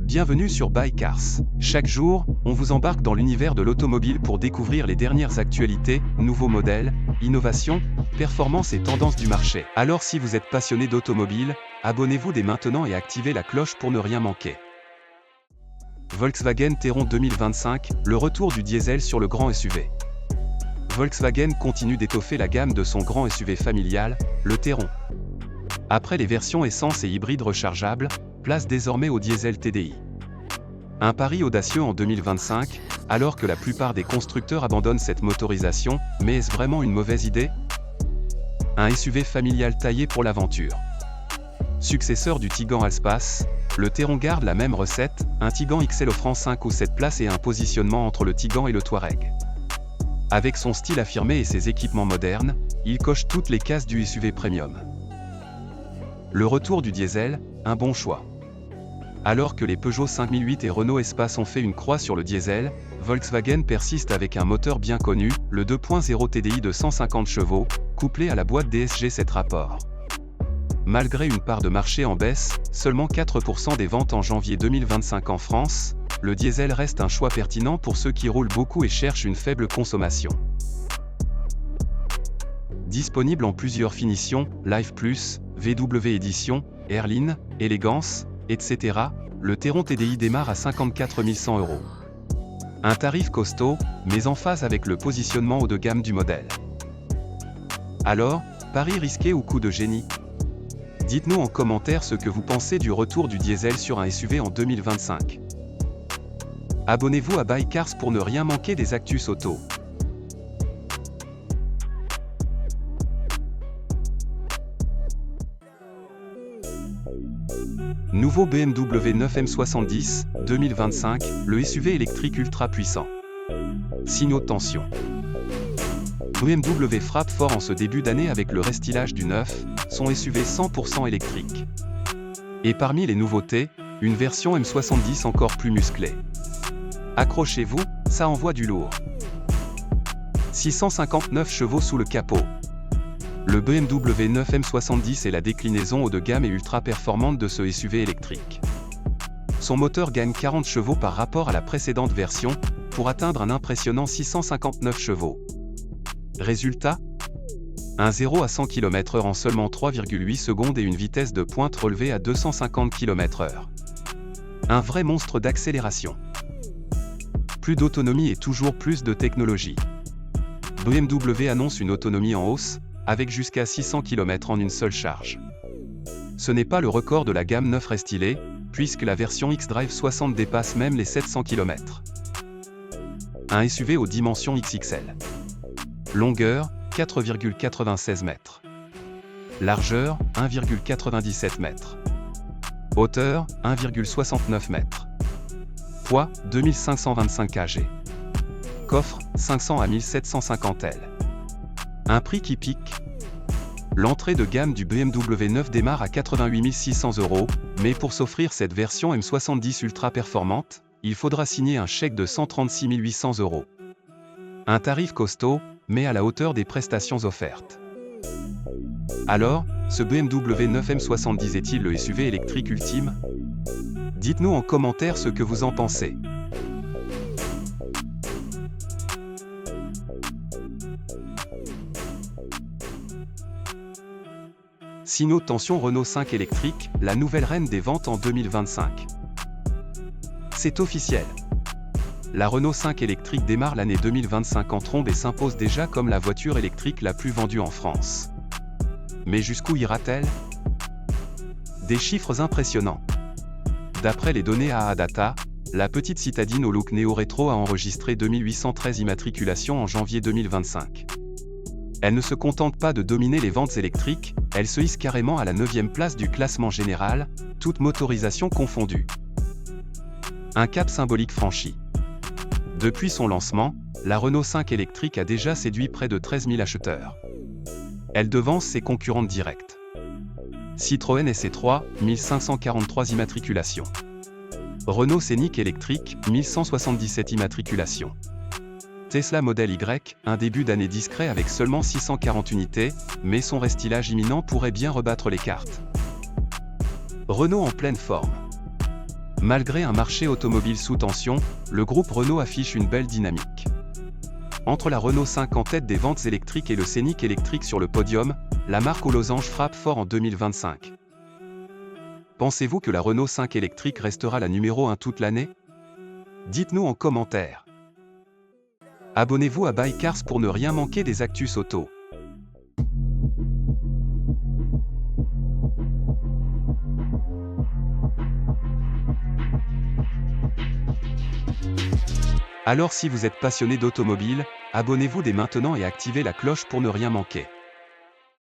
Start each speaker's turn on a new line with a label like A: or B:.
A: Bienvenue sur Buy Cars. Chaque jour, on vous embarque dans l'univers de l'automobile pour découvrir les dernières actualités, nouveaux modèles, innovations, performances et tendances du marché. Alors si vous êtes passionné d'automobile, abonnez-vous dès maintenant et activez la cloche pour ne rien manquer. Volkswagen Tayron 2025, le retour du diesel sur le grand SUV. Volkswagen continue d'étoffer la gamme de son grand SUV familial, le Tayron. Après les versions essence et hybride rechargeables, place désormais au diesel TDI. Un pari audacieux en 2025, alors que la plupart des constructeurs abandonnent cette motorisation, mais est-ce vraiment une mauvaise idée? Un SUV familial taillé pour l'aventure. Successeur du Tiguan Allspace, le Tayron garde la même recette, un Tiguan XL offrant 5 ou 7 places et un positionnement entre le Tiguan et le Touareg. Avec son style affirmé et ses équipements modernes, il coche toutes les cases du SUV premium. Le retour du diesel, un bon choix. Alors que les Peugeot 5008 et Renault Espace ont fait une croix sur le diesel, Volkswagen persiste avec un moteur bien connu, le 2.0 TDI de 150 chevaux, couplé à la boîte DSG 7 rapports. Malgré une part de marché en baisse, seulement 4% des ventes en janvier 2025 en France, le diesel reste un choix pertinent pour ceux qui roulent beaucoup et cherchent une faible consommation. Disponible en plusieurs finitions, Life Plus, VW Edition, Airline, Élégance, etc., le Tayron TDI démarre à 54 100 €. Un tarif costaud, mais en phase avec le positionnement haut de gamme du modèle. Alors, pari risqué ou coup de génie? Dites-nous en commentaire ce que vous pensez du retour du diesel sur un SUV en 2025. Abonnez-vous à Buy Cars pour ne rien manquer des actus auto. Nouveau BMW 9 M70, 2025, le SUV électrique ultra puissant. Signaux de tension. BMW frappe fort en ce début d'année avec le restylage du 9, son SUV 100% électrique. Et parmi les nouveautés, une version M70 encore plus musclée. Accrochez-vous, ça envoie du lourd. 659 chevaux sous le capot. Le BMW 9 M70 est la déclinaison haut de gamme et ultra performante de ce SUV électrique. Son moteur gagne 40 chevaux par rapport à la précédente version, pour atteindre un impressionnant 659 chevaux. Résultat? Un 0 à 100 km/h en seulement 3,8 secondes et une vitesse de pointe relevée à 250 km/h. Un vrai monstre d'accélération. Plus d'autonomie et toujours plus de technologie. BMW annonce une autonomie en hausse, avec jusqu'à 600 km en une seule charge. Ce n'est pas le record de la gamme 9 restylée, puisque la version X-Drive 60 dépasse même les 700 km. Un SUV aux dimensions XXL. Longueur, 4,96 mètres. Largeur, 1,97 mètres. Hauteur, 1,69 mètres. Poids, 2525 kg. Coffre, 500 à 1750 L. Un prix qui pique. L'entrée de gamme du BMW 9 démarre à 88 600 €, mais pour s'offrir cette version M70 ultra performante, il faudra signer un chèque de 136 800 €. Un tarif costaud, mais à la hauteur des prestations offertes. Alors, ce BMW 9 M70 est-il le SUV électrique ultime? Dites-nous en commentaire ce que vous en pensez. Signaux de tension Renault 5 électrique, la nouvelle reine des ventes en 2025. C'est officiel. La Renault 5 électrique démarre l'année 2025 en trombe et s'impose déjà comme la voiture électrique la plus vendue en France. Mais jusqu'où ira-t-elle? Des chiffres impressionnants. D'après les données AAData, la petite citadine au look néo-rétro a enregistré 2813 immatriculations en janvier 2025. Elle ne se contente pas de dominer les ventes électriques, elle se hisse carrément à la 9e place du classement général, toute motorisation confondue. Un cap symbolique franchi. Depuis son lancement, la Renault 5 électrique a déjà séduit près de 13 000 acheteurs. Elle devance ses concurrentes directes. Citroën SC3, 1543 immatriculations. Renault Scénic électrique, 1177 immatriculations. Tesla Model Y, un début d'année discret avec seulement 640 unités, mais son restylage imminent pourrait bien rebattre les cartes. Renault en pleine forme. Malgré un marché automobile sous tension, le groupe Renault affiche une belle dynamique. Entre la Renault 5 en tête des ventes électriques et le Scénic électrique sur le podium, la marque aux losanges frappe fort en 2025. Pensez-vous que la Renault 5 électrique restera la numéro 1 toute l'année? Dites-nous en commentaire. Abonnez-vous à Buycars pour ne rien manquer des actus auto. Alors si vous êtes passionné d'automobile, abonnez-vous dès maintenant et activez la cloche pour ne rien manquer.